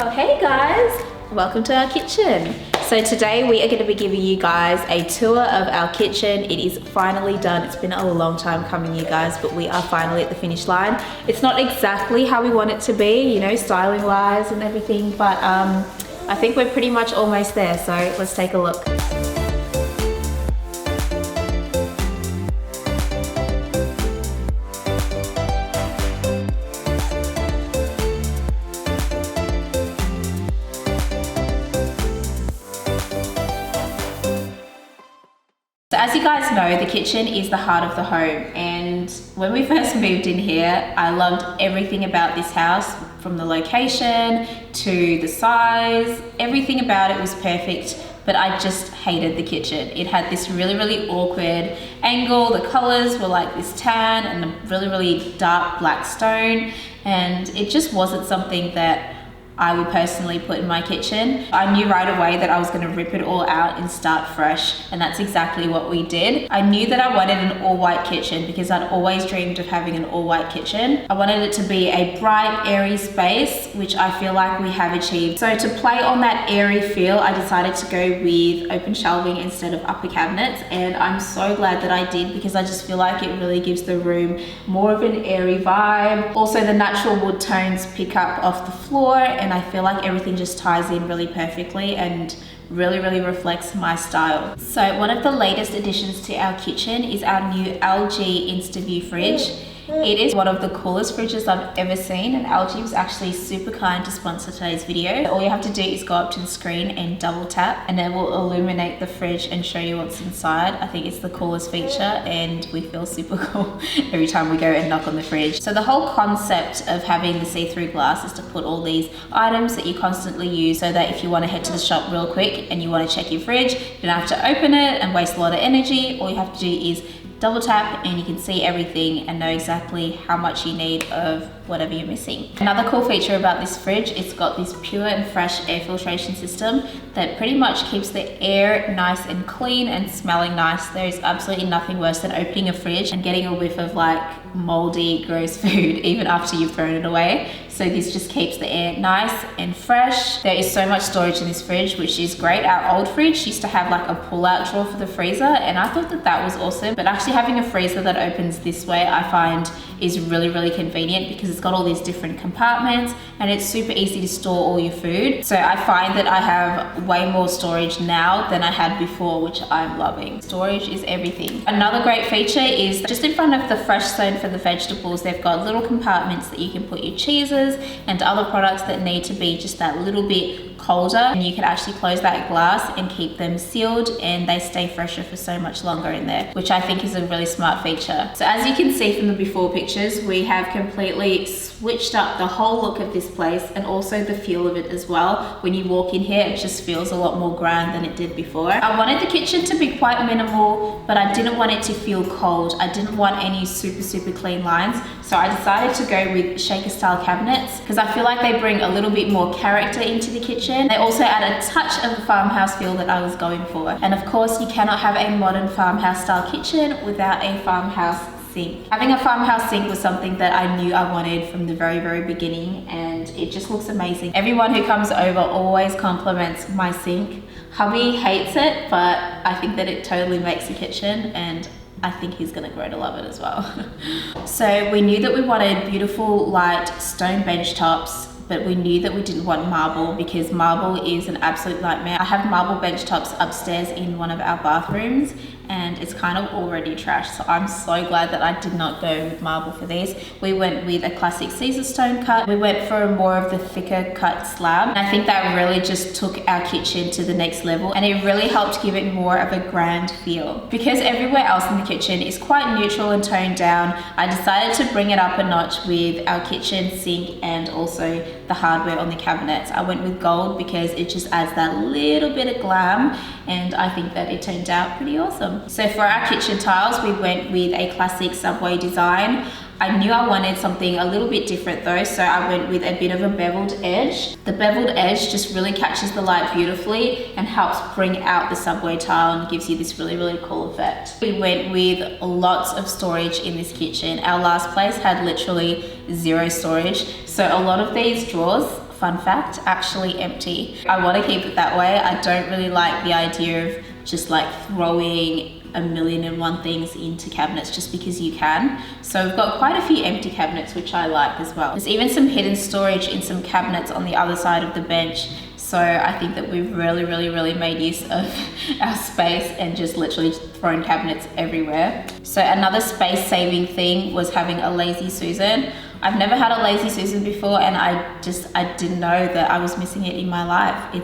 Oh hey guys, welcome to our kitchen. So today we are going to be giving you guys a tour of our kitchen. It is finally done. It's been a long time coming, you guys, but we are finally at the finish line. It's not exactly how we want it to be, you know, styling wise and everything, but I think we're pretty much almost there. So let's take a look. So as you guys know, the kitchen is the heart of the home, and when we first moved in here, I loved everything about this house, from the location to the size. Everything about it was perfect, but I just hated the kitchen. It had this really awkward angle. The colors were like this tan and a really dark black stone, and it just wasn't something that I would personally put in my kitchen. I knew right away that I was gonna rip it all out and start fresh, and that's exactly what we did. I knew that I wanted an all-white kitchen because I'd always dreamed of having an all-white kitchen. I wanted it to be a bright, airy space, which I feel like we have achieved. So to play on that airy feel, I decided to go with open shelving instead of upper cabinets, and I'm so glad that I did because I just feel like it really gives the room more of an airy vibe. Also, the natural wood tones pick up off the floor, and I feel like everything just ties in really perfectly and really reflects my style. So one of the latest additions to our kitchen is our new LG InstaView fridge. It is one of the coolest fridges I've ever seen, and LG was actually super kind to sponsor today's video. All you have to do is go up to the screen and double tap, and it will illuminate the fridge and show you what's inside. I think it's the coolest feature, and we feel super cool every time we go and knock on the fridge. So the whole concept of having the see-through glass is to put all these items that you constantly use, so that if you want to head to the shop real quick and you want to check your fridge, you don't have to open it and waste a lot of energy. All you have to do is double tap and you can see everything and know exactly how much you need of whatever you're missing. Another cool feature about this fridge, it's got this pure and fresh air filtration system that pretty much keeps the air nice and clean and smelling nice. There's absolutely nothing worse than opening a fridge and getting a whiff of like moldy, gross food even after you've thrown it away. So this just keeps the air nice and fresh. There is so much storage in this fridge, which is great. Our old fridge used to have like a pull-out drawer for the freezer, and I thought that that was awesome. But actually having a freezer that opens this way, I find is really convenient because it's got all these different compartments and it's super easy to store all your food. So I find that I have way more storage now than I had before, which I'm loving. Storage is everything. Another great feature is just in front of the fresh zone for the vegetables, they've got little compartments that you can put your cheeses and other products that need to be just that little bit colder, and you can actually close that glass and keep them sealed, and they stay fresher for so much longer in there, which I think is a really smart feature. So as you can see from the before pictures, we have completely switched up the whole look of this place and also the feel of it as well. When you walk in here, it just feels a lot more grand than it did before. I wanted the kitchen to be quite minimal, but I didn't want it to feel cold. I didn't want any super clean lines, so I decided to go with shaker style cabinets because I feel like they bring a little bit more character into the kitchen. They also add a touch of the farmhouse feel that I was going for. And of course, you cannot have a modern farmhouse style kitchen without a farmhouse sink. Having a farmhouse sink was something that I knew I wanted from the very beginning, and it just looks amazing. Everyone who comes over always compliments my sink. Hubby hates it, but I think that it totally makes the kitchen, and I think he's gonna grow to love it as well. So we knew that we wanted beautiful light stone bench tops, but we knew that we didn't want marble because marble is an absolute nightmare. I have marble bench tops upstairs in one of our bathrooms, and it's kind of already trashed, so I'm so glad that I did not go with marble for these. We went with a classic Caesar stone cut. We went for more of the thicker cut slab, and I think that really just took our kitchen to the next level, and it really helped give it more of a grand feel. Because everywhere else in the kitchen is quite neutral and toned down, I decided to bring it up a notch with our kitchen sink and also the hardware on the cabinets. I went with gold because it just adds that little bit of glam, and I think that it turned out pretty awesome. So for our kitchen tiles, we went with a classic Subway design. I knew I wanted something a little bit different though, so I went with a bit of a beveled edge. The beveled edge just really catches the light beautifully and helps bring out the Subway tile and gives you this really cool effect. We went with lots of storage in this kitchen. Our last place had literally zero storage, so a lot of these drawers fun fact, actually empty. I want to keep it that way. I don't really like the idea of just like throwing a million and one things into cabinets just because you can. So we've got quite a few empty cabinets, which I like as well. There's even some hidden storage in some cabinets on the other side of the bench. So I think that we've really made use of our space and just literally thrown cabinets everywhere. So another space saving thing was having a Lazy Susan. I've never had a Lazy Susan before, and I didn't know that I was missing it in my life.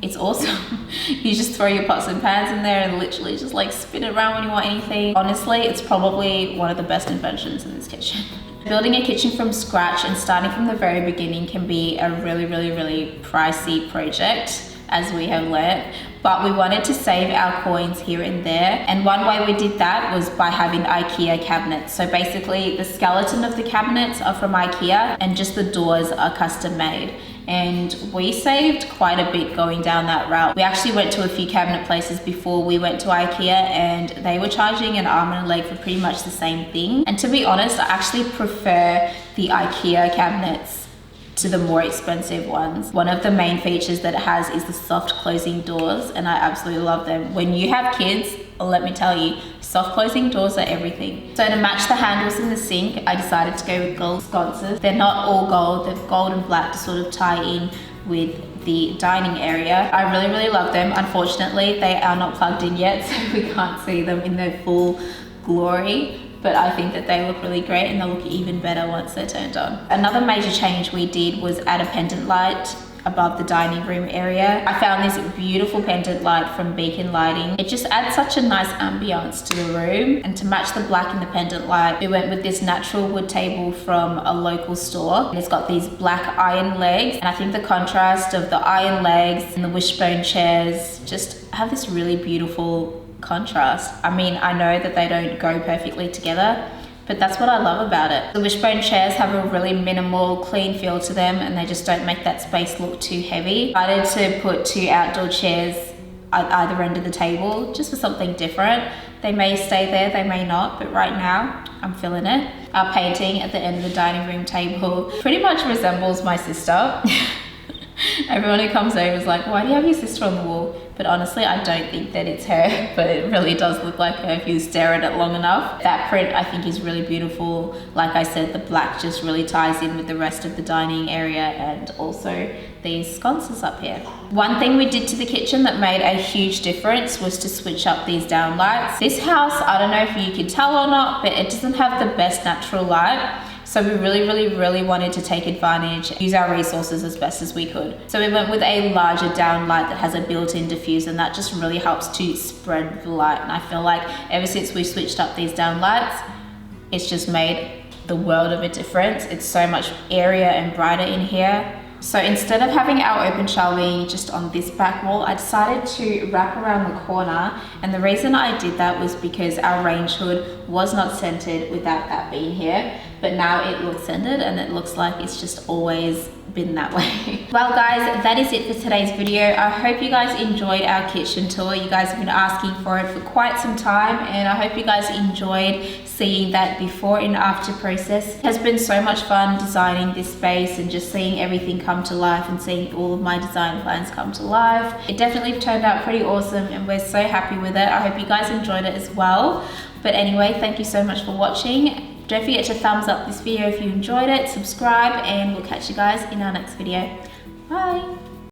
It's awesome. You just throw your pots and pans in there and literally just like spin it around when you want anything. Honestly, it's probably one of the best inventions in this kitchen. Building a kitchen from scratch and starting from the very beginning can be a really pricey project, as we have learnt. But we wanted to save our coins here and there. And one way we did that was by having IKEA cabinets. So basically the skeleton of the cabinets are from IKEA and just the doors are custom made. And we saved quite a bit going down that route. We actually went to a few cabinet places before we went to IKEA, and they were charging an arm and a leg for pretty much the same thing. And to be honest, I actually prefer the IKEA cabinets to the more expensive ones. One of the main features that it has is the soft closing doors, and I absolutely love them. When you have kids, let me tell you, soft closing doors are everything. So to match the handles in the sink, I decided to go with gold sconces. They're not all gold, they're gold and black to sort of tie in with the dining area. I really love them. Unfortunately, they are not plugged in yet, so we can't see them in their full glory. But I think that they look really great, and they'll look even better once they're turned on. Another major change we did was add a pendant light above the dining room area. I found this beautiful pendant light from Beacon Lighting. It just adds such a nice ambiance to the room. And to match the black in the pendant light, we went with this natural wood table from a local store. And it's got these black iron legs. And I think the contrast of the iron legs and the wishbone chairs just have this really beautiful contrast. I mean, I know that they don't go perfectly together, but that's what I love about it. The wishbone chairs have a really minimal, clean feel to them, and they just don't make that space look too heavy. I decided to put 2 outdoor chairs at either end of the table, just for something different. They may stay there, they may not, but right now, I'm feeling it. Our painting at the end of the dining room table pretty much resembles my sister. Everyone who comes over is like, why do you have your sister on the wall? But honestly, I don't think that it's her, but it really does look like her if you stare at it long enough. That print I think is really beautiful. Like I said, the black just really ties in with the rest of the dining area, and also these sconces up here. One thing we did to the kitchen that made a huge difference was to switch up these down lights. This house, I don't know if you can tell or not, but it doesn't have the best natural light. So we really wanted to take advantage, use our resources as best as we could. So we went with a larger down light that has a built-in diffuser, and that just really helps to spread the light. And I feel like ever since we switched up these down lights, it's just made the world of a difference. It's so much airier and brighter in here. So instead of having our open shelving just on this back wall, I decided to wrap around the corner. And the reason I did that was because our range hood was not centered without that being here. But now it looks centered, and it looks like it's just always been that way. Well guys, that is it for today's video. I hope you guys enjoyed our kitchen tour. You guys have been asking for it for quite some time, and I hope you guys enjoyed seeing that before and after process. It has been so much fun designing this space and just seeing everything come to life and seeing all of my design plans come to life. It definitely turned out pretty awesome, and we're so happy with it. I hope you guys enjoyed it as well. But anyway, thank you so much for watching. Don't forget to thumbs up this video if you enjoyed it, subscribe, and we'll catch you guys in our next video. Bye!